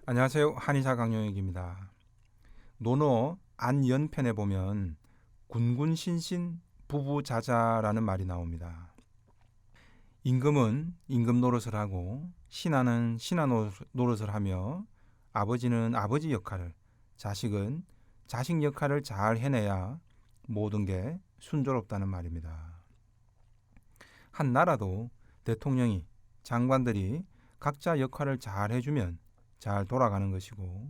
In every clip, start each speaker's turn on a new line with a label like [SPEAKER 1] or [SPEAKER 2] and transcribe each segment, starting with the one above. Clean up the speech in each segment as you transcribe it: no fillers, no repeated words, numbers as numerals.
[SPEAKER 1] 안녕하세요. 한의사 강용익입니다. 논어 안연편에 보면 군군신신 부부자자라는 말이 나옵니다. 임금은 임금 노릇을 하고 신하는 신하 노릇을 하며 아버지는 아버지 역할을, 자식은 자식 역할을 잘 해내야 모든 게 순조롭다는 말입니다. 한 나라도 대통령이, 장관들이 각자 역할을 잘 해주면 잘 돌아가는 것이고,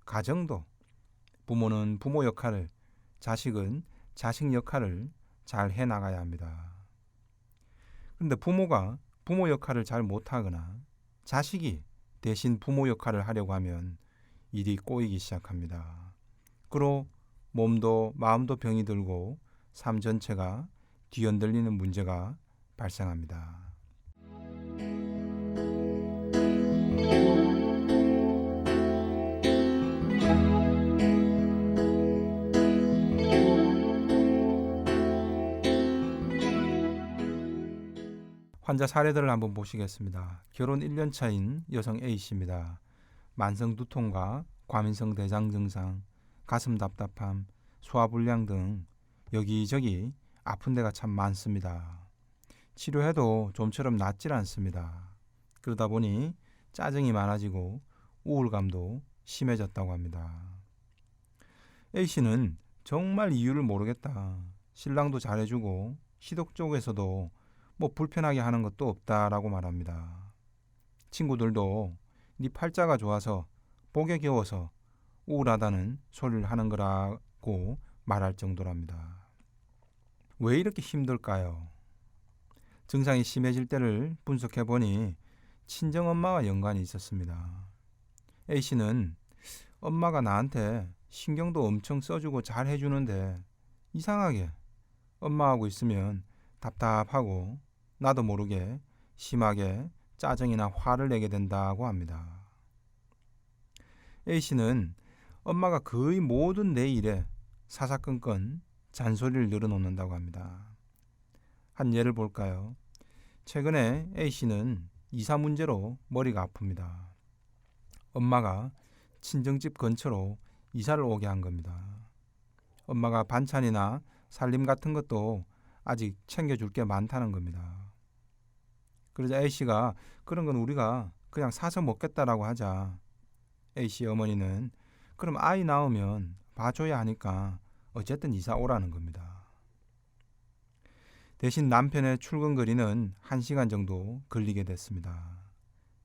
[SPEAKER 1] 가정도 부모는 부모 역할을, 자식은 자식 역할을 잘 해나가야 합니다. 그런데 부모가 부모 역할을 잘 못하거나 자식이 대신 부모 역할을 하려고 하면 일이 꼬이기 시작합니다. 그로 몸도 마음도 병이 들고 삶 전체가 뒤흔들리는 문제가 발생합니다. 환자 사례들을 한번 보시겠습니다. 결혼 1년 차인 여성 A씨입니다. 만성 두통과 과민성 대장 증상, 가슴 답답함, 소화불량 등 여기저기 아픈 데가 참 많습니다. 치료해도 좀처럼 낫질 않습니다. 그러다 보니 짜증이 많아지고 우울감도 심해졌다고 합니다. A씨는 정말 이유를 모르겠다. 신랑도 잘해주고 시댁 쪽에서도 뭐 불편하게 하는 것도 없다라고 말합니다. 친구들도 네 팔자가 좋아서 복에 겨워서 우울하다는 소리를 하는 거라고 말할 정도랍니다. 왜 이렇게 힘들까요? 증상이 심해질 때를 분석해 보니 친정엄마와 연관이 있었습니다. A씨는 엄마가 나한테 신경도 엄청 써주고 잘 해주는데 이상하게 엄마하고 있으면 답답하고 나도 모르게 심하게 짜증이나 화를 내게 된다고 합니다. A씨는 엄마가 거의 모든 내 일에 사사건건 잔소리를 늘어놓는다고 합니다. 한 예를 볼까요? 최근에 A씨는 이사 문제로 머리가 아픕니다. 엄마가 친정집 근처로 이사를 오게 한 겁니다. 엄마가 반찬이나 살림 같은 것도 아직 챙겨줄 게 많다는 겁니다. 그러자 A씨가 그런 건 우리가 그냥 사서 먹겠다라고 하자. A씨 어머니는 그럼 아이 낳으면 봐줘야 하니까 어쨌든 이사 오라는 겁니다. 대신 남편의 출근 거리는 1시간 정도 걸리게 됐습니다.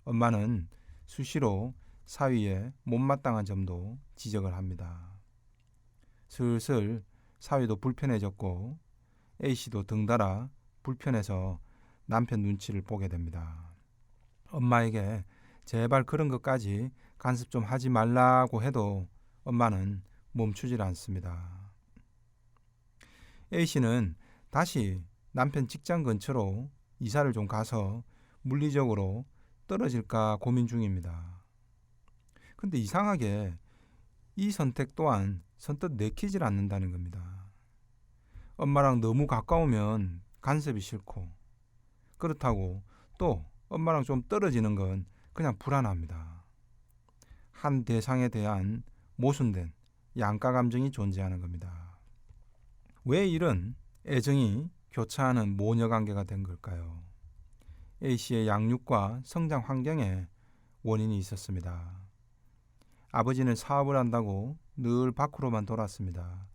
[SPEAKER 1] 엄마는 수시로 사위의 못마땅한 점도 지적을 합니다. 슬슬 사위도 불편해졌고 A씨도 등달아 불편해서 남편 눈치를 보게 됩니다. 엄마에게 제발 그런 것까지 간섭 좀 하지 말라고 해도 엄마는 멈추질 않습니다. A씨는 다시 남편 직장 근처로 이사를 좀 가서 물리적으로 떨어질까 고민 중입니다. 근데 이상하게 이 선택 또한 선뜻 내키질 않는다는 겁니다. 엄마랑 너무 가까우면 간섭이 싫고, 그렇다고 또 엄마랑 좀 떨어지는 건 그냥 불안합니다. 한 대상에 대한 모순된 양가 감정이 존재하는 겁니다. 왜 이런 애정이 교차하는 모녀 관계가 된 걸까요? A씨의 양육과 성장 환경에 원인이 있었습니다. 아버지는 사업을 한다고 늘 밖으로만 돌았습니다.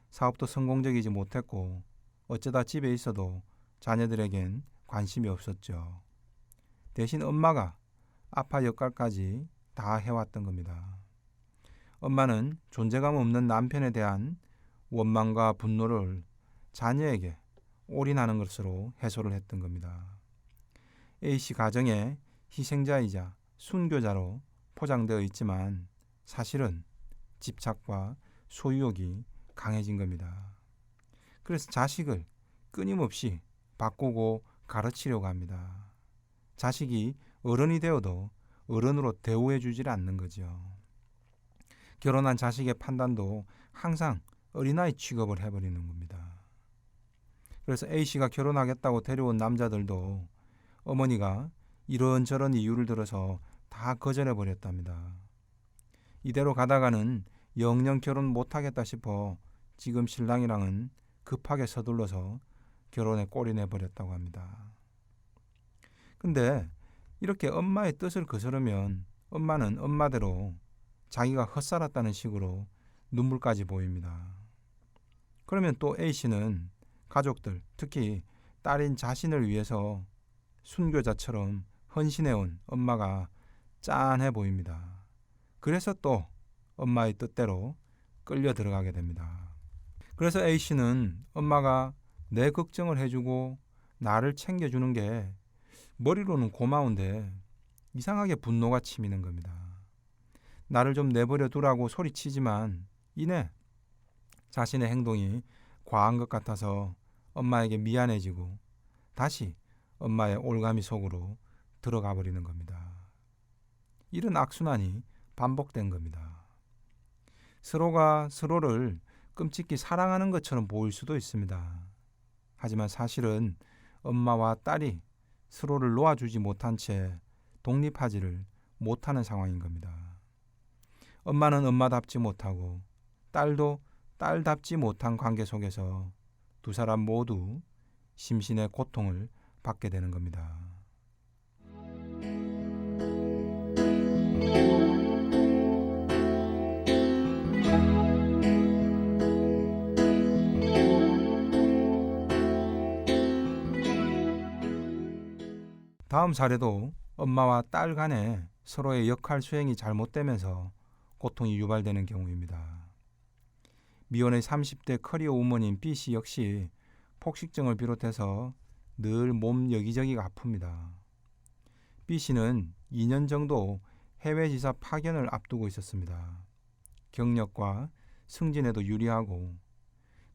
[SPEAKER 1] 사업도 성공적이지 못했고 어쩌다 집에 있어도 자녀들에겐 관심이 없었죠. 대신 엄마가 아빠 역할까지 다 해왔던 겁니다. 엄마는 존재감 없는 남편에 대한 원망과 분노를 자녀에게 올인하는 것으로 해소를 했던 겁니다. A씨 가정의 희생자이자 순교자로 포장되어 있지만 사실은 집착과 소유욕이 강해진 겁니다. 그래서 자식을 끊임없이 바꾸고 가르치려고 합니다. 자식이 어른이 되어도 어른으로 대우해 주질 않는 거죠. 결혼한 자식의 판단도 항상 어린아이 취급을 해버리는 겁니다. 그래서 A씨가 결혼하겠다고 데려온 남자들도 어머니가 이런저런 이유를 들어서 다 거절해 버렸답니다. 이대로 가다가는 영영 결혼 못하겠다 싶어 지금 신랑이랑은 급하게 서둘러서 결혼에 골이 내버렸다고 합니다. 근데 이렇게 엄마의 뜻을 거스르면 엄마는 엄마대로 자기가 헛살았다는 식으로 눈물까지 보입니다. 그러면 또 A씨는 가족들, 특히 딸인 자신을 위해서 순교자처럼 헌신해온 엄마가 짠해 보입니다. 그래서 또 엄마의 뜻대로 끌려 들어가게 됩니다. 그래서 A씨는 엄마가 내 걱정을 해주고 나를 챙겨주는 게 머리로는 고마운데 이상하게 분노가 치미는 겁니다. 나를 좀 내버려 두라고 소리치지만 이내 자신의 행동이 과한 것 같아서 엄마에게 미안해지고 다시 엄마의 올가미 속으로 들어가 버리는 겁니다. 이런 악순환이 반복된 겁니다. 서로가 서로를 끔찍히 사랑하는 것처럼 보일 수도 있습니다. 하지만 사실은 엄마와 딸이 서로를 놓아주지 못한 채 독립하지를 못하는 상황인 겁니다. 엄마는 엄마답지 못하고 딸도 딸답지 못한 관계 속에서 두 사람 모두 심신의 고통을 받게 되는 겁니다. 다음 사례도 엄마와 딸 간에 서로의 역할 수행이 잘못되면서 고통이 유발되는 경우입니다. 미혼의 30대 커리어 우먼인 B씨 역시 폭식증을 비롯해서 늘 몸 여기저기가 아픕니다. B씨는 2년 정도 해외 지사 파견을 앞두고 있었습니다. 경력과 승진에도 유리하고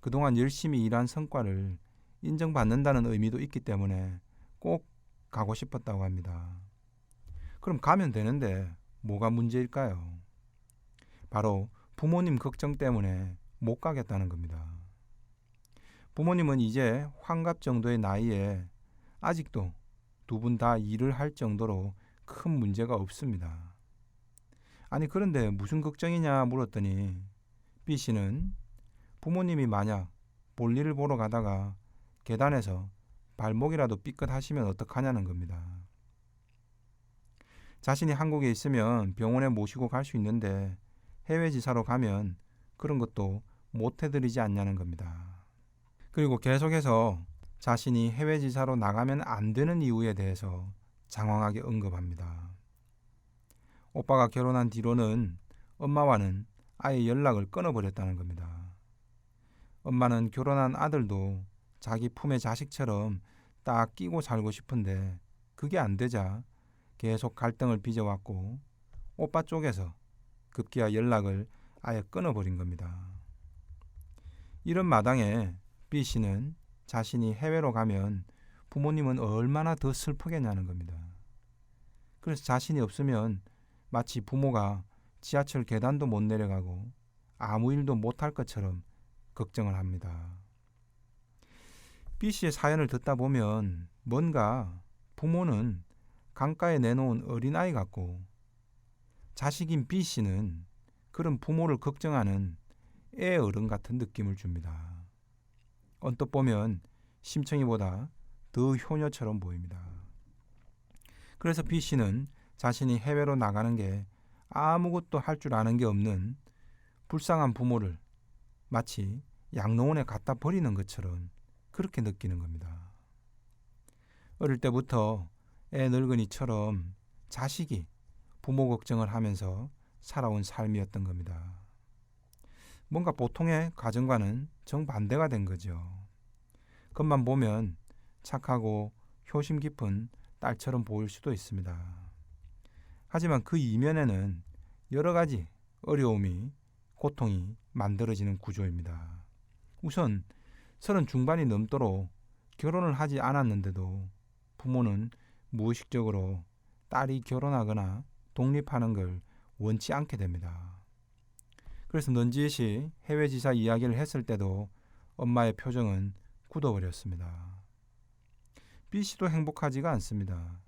[SPEAKER 1] 그동안 열심히 일한 성과를 인정받는다는 의미도 있기 때문에 꼭 가고 싶었다고 합니다. 그럼 가면 되는데 뭐가 문제일까요? 바로 부모님 걱정 때문에 못 가겠다는 겁니다. 부모님은 이제 환갑 정도의 나이에 아직도 두 분 다 일을 할 정도로 큰 문제가 없습니다. 아니 그런데 무슨 걱정이냐 물었더니 B씨는 부모님이 만약 볼일을 보러 가다가 계단에서 발목이라도 삐끗하시면 어떡하냐는 겁니다. 자신이 한국에 있으면 병원에 모시고 갈 수 있는데 해외 지사로 가면 그런 것도 못 해드리지 않냐는 겁니다. 그리고 계속해서 자신이 해외 지사로 나가면 안 되는 이유에 대해서 장황하게 언급합니다. 오빠가 결혼한 뒤로는 엄마와는 아예 연락을 끊어버렸다는 겁니다. 엄마는 결혼한 아들도 자기 품의 자식처럼 딱 끼고 살고 싶은데 그게 안 되자 계속 갈등을 빚어왔고 오빠 쪽에서 급기야 연락을 아예 끊어버린 겁니다. 이런 마당에 B씨는 자신이 해외로 가면 부모님은 얼마나 더 슬프겠냐는 겁니다. 그래서 자신이 없으면 마치 부모가 지하철 계단도 못 내려가고 아무 일도 못할 것처럼 걱정을 합니다. B씨의 사연을 듣다 보면 뭔가 부모는 강가에 내놓은 어린아이 같고 자식인 B씨는 그런 부모를 걱정하는 애 어른 같은 느낌을 줍니다. 언뜻 보면 심청이보다 더 효녀처럼 보입니다. 그래서 B씨는 자신이 해외로 나가는 게 아무것도 할 줄 아는 게 없는 불쌍한 부모를 마치 양로원에 갖다 버리는 것처럼 그렇게 느끼는 겁니다. 어릴 때부터 애 늙은이처럼 자식이 부모 걱정을 하면서 살아온 삶이었던 겁니다. 뭔가 보통의 가정과는 정반대가 된 거죠. 겉만 보면 착하고 효심 깊은 딸처럼 보일 수도 있습니다. 하지만 그 이면에는 여러 가지 어려움이, 고통이 만들어지는 구조입니다. 우선 30 중반이 넘도록 결혼을 하지 않았는데도 부모는 무의식적으로 딸이 결혼하거나 독립하는 걸 원치 않게 됩니다. 그래서 넌지시 해외 지사 이야기를 했을 때도 엄마의 표정은 굳어버렸습니다. B씨도 행복하지가 않습니다.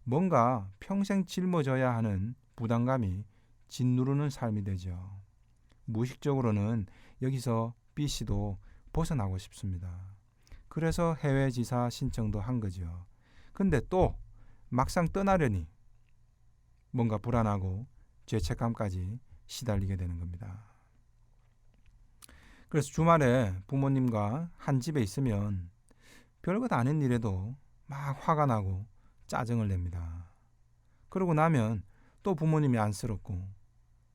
[SPEAKER 1] 뭔가 평생 짊어져야 하는 부담감이 짓누르는 삶이 되죠. 무의식적으로는 여기서 B씨도 벗어나고 싶습니다. 그래서 해외 지사 신청도 한 거죠. 근데 또 막상 떠나려니 뭔가 불안하고 죄책감까지 시달리게 되는 겁니다. 그래서 주말에 부모님과 한 집에 있으면 별것 아닌 일에도 막 화가 나고 짜증을 냅니다. 그러고 나면 또 부모님이 안쓰럽고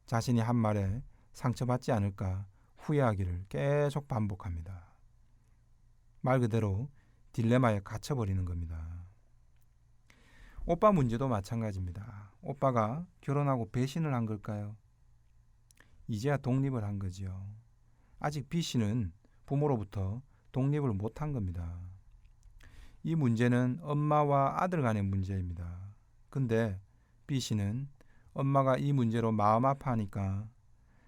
[SPEAKER 1] 자신이 한 말에 상처받지 않을까 후회하기를 계속 반복합니다. 말 그대로 딜레마에 갇혀버리는 겁니다. 오빠 문제도 마찬가지입니다. 오빠가 결혼하고 배신을 한 걸까요? 이제야 독립을 한 거지요. 아직 B씨는 부모로부터 독립을 못한 겁니다. 이 문제는 엄마와 아들 간의 문제입니다. 근데 B씨는 엄마가 이 문제로 마음 아파하니까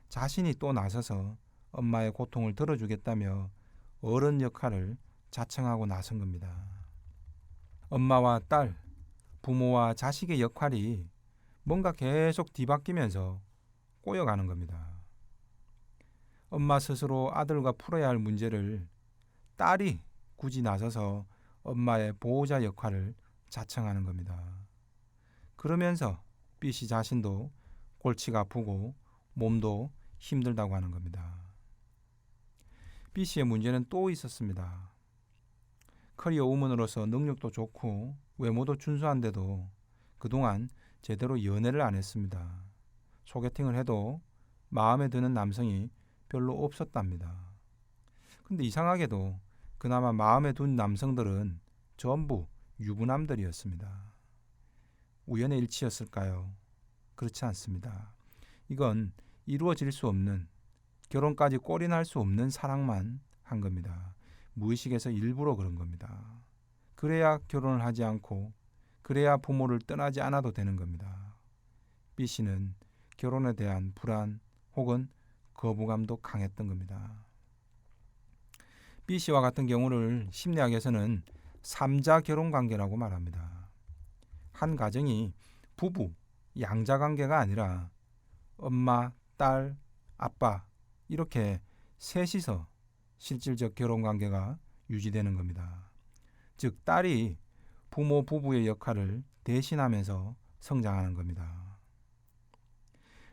[SPEAKER 1] 자신이 또 나서서 엄마의 고통을 들어주겠다며 어른 역할을 자청하고 나선 겁니다. 엄마와 딸, 부모와 자식의 역할이 뭔가 계속 뒤바뀌면서 꼬여가는 겁니다. 엄마 스스로 아들과 풀어야 할 문제를 딸이 굳이 나서서 엄마의 보호자 역할을 자청하는 겁니다. 그러면서 B씨 자신도 골치가 아프고 몸도 힘들다고 하는 겁니다. B씨의 문제는 또 있었습니다. 커리어 우먼으로서 능력도 좋고 외모도 준수한데도 그동안 제대로 연애를 안 했습니다. 소개팅을 해도 마음에 드는 남성이 별로 없었답니다. 근데 이상하게도 그나마 마음에 든 남성들은 전부 유부남들이었습니다. 우연의 일치였을까요? 그렇지 않습니다. 이건 이루어질 수 없는, 결혼까지 골인할 수 없는 사랑만 한 겁니다. 무의식에서 일부러 그런 겁니다. 그래야 결혼을 하지 않고 그래야 부모를 떠나지 않아도 되는 겁니다. B씨는 결혼에 대한 불안 혹은 거부감도 강했던 겁니다. B씨와 같은 경우를 심리학에서는 3자 결혼관계라고 말합니다. 한 가정이 부부, 양자관계가 아니라 엄마, 딸, 아빠 이렇게 셋이서 실질적 결혼관계가 유지되는 겁니다. 즉 딸이 부모, 부부의 역할을 대신하면서 성장하는 겁니다.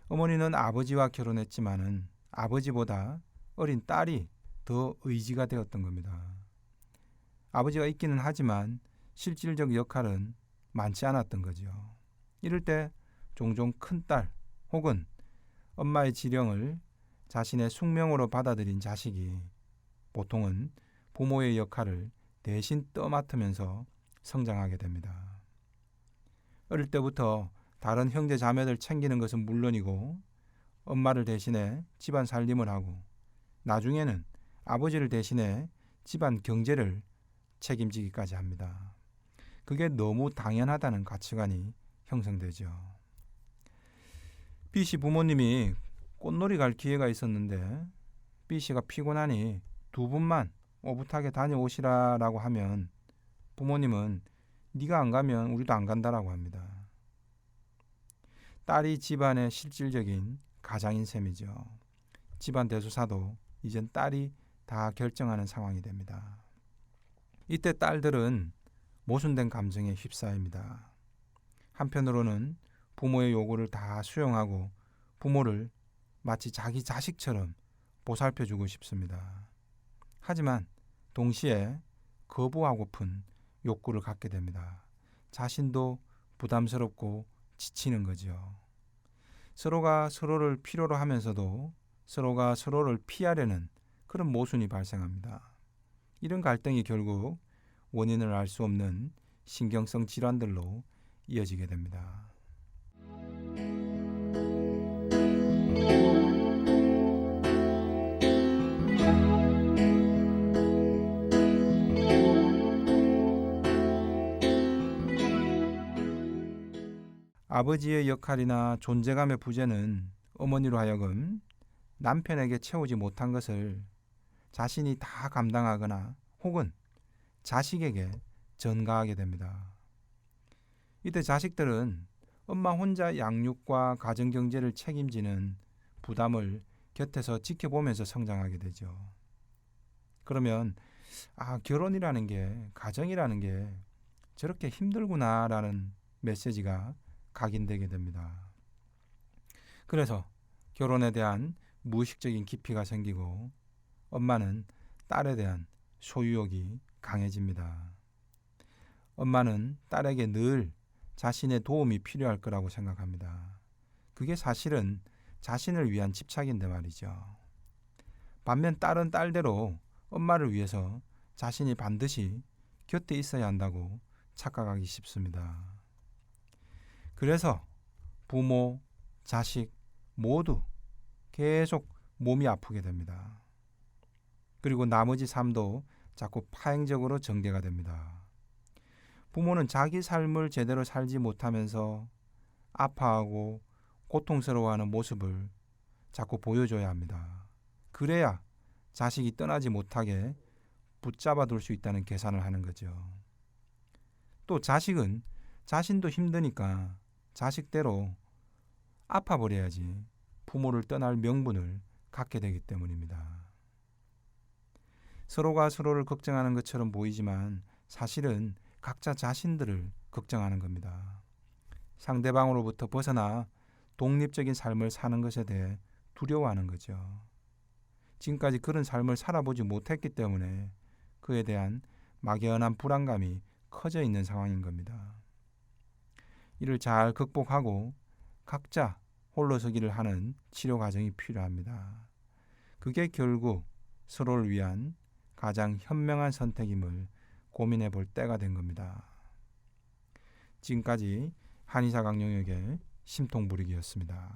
[SPEAKER 1] 어머니는 아버지와 결혼했지만은 아버지보다 어린 딸이 더 의지가 되었던 겁니다. 아버지가 있기는 하지만 실질적 역할은 많지 않았던 거죠. 이럴 때 종종 큰딸 혹은 엄마의 지령을 자신의 숙명으로 받아들인 자식이 보통은 부모의 역할을 대신 떠맡으면서 성장하게 됩니다. 어릴 때부터 다른 형제 자매들 챙기는 것은 물론이고 엄마를 대신해 집안 살림을 하고 나중에는 아버지를 대신해 집안 경제를 책임지기까지 합니다. 그게 너무 당연하다는 가치관이 형성되죠. B씨 부모님이 꽃놀이 갈 기회가 있었는데 B씨가 피곤하니 두 분만 오붓하게 다녀오시라라고 하면 부모님은 네가 안 가면 우리도 안 간다라고 합니다. 딸이 집안의 실질적인 가장인 셈이죠. 집안 대소사도 이젠 딸이 다 결정하는 상황이 됩니다. 이때 딸들은 모순된 감정에 휩싸입니다. 한편으로는 부모의 요구를 다 수용하고 부모를 마치 자기 자식처럼 보살펴주고 싶습니다. 하지만 동시에 거부하고픈 욕구를 갖게 됩니다. 자신도 부담스럽고 지치는 거죠. 서로가 서로를 필요로 하면서도 서로가 서로를 피하려는 그런 모순이 발생합니다. 이런 갈등이 결국 원인을 알 수 없는 신경성 질환들로 이어지게 됩니다. 아버지의 역할이나 존재감의 부재는 어머니로 하여금 남편에게 채우지 못한 것을 자신이 다 감당하거나 혹은 자식에게 전가하게 됩니다. 이때 자식들은 엄마 혼자 양육과 가정 경제를 책임지는 부담을 곁에서 지켜보면서 성장하게 되죠. 그러면 결혼이라는 게, 가정이라는 게 저렇게 힘들구나라는 메시지가 각인되게 됩니다. 그래서 결혼에 대한 무의식적인 깊이가 생기고 엄마는 딸에 대한 소유욕이 강해집니다. 엄마는 딸에게 늘 자신의 도움이 필요할 거라고 생각합니다. 그게 사실은 자신을 위한 집착인데 말이죠. 반면 딸은 딸대로 엄마를 위해서 자신이 반드시 곁에 있어야 한다고 착각하기 쉽습니다. 그래서 부모, 자식 모두 계속 몸이 아프게 됩니다. 그리고 나머지 삶도 자꾸 파행적으로 전개가 됩니다. 부모는 자기 삶을 제대로 살지 못하면서 아파하고 고통스러워하는 모습을 자꾸 보여줘야 합니다. 그래야 자식이 떠나지 못하게 붙잡아 둘 수 있다는 계산을 하는 거죠. 또 자식은 자신도 힘드니까 자식대로 아파버려야지 부모를 떠날 명분을 갖게 되기 때문입니다. 서로가 서로를 걱정하는 것처럼 보이지만 사실은 각자 자신들을 걱정하는 겁니다. 상대방으로부터 벗어나 독립적인 삶을 사는 것에 대해 두려워하는 거죠. 지금까지 그런 삶을 살아보지 못했기 때문에 그에 대한 막연한 불안감이 커져 있는 상황인 겁니다. 이를 잘 극복하고 각자 홀로서기를 하는 치료 과정이 필요합니다. 그게 결국 서로를 위한 가장 현명한 선택임을 고민해 볼 때가 된 겁니다. 지금까지 한의사 강용혁의 심통부리기였습니다.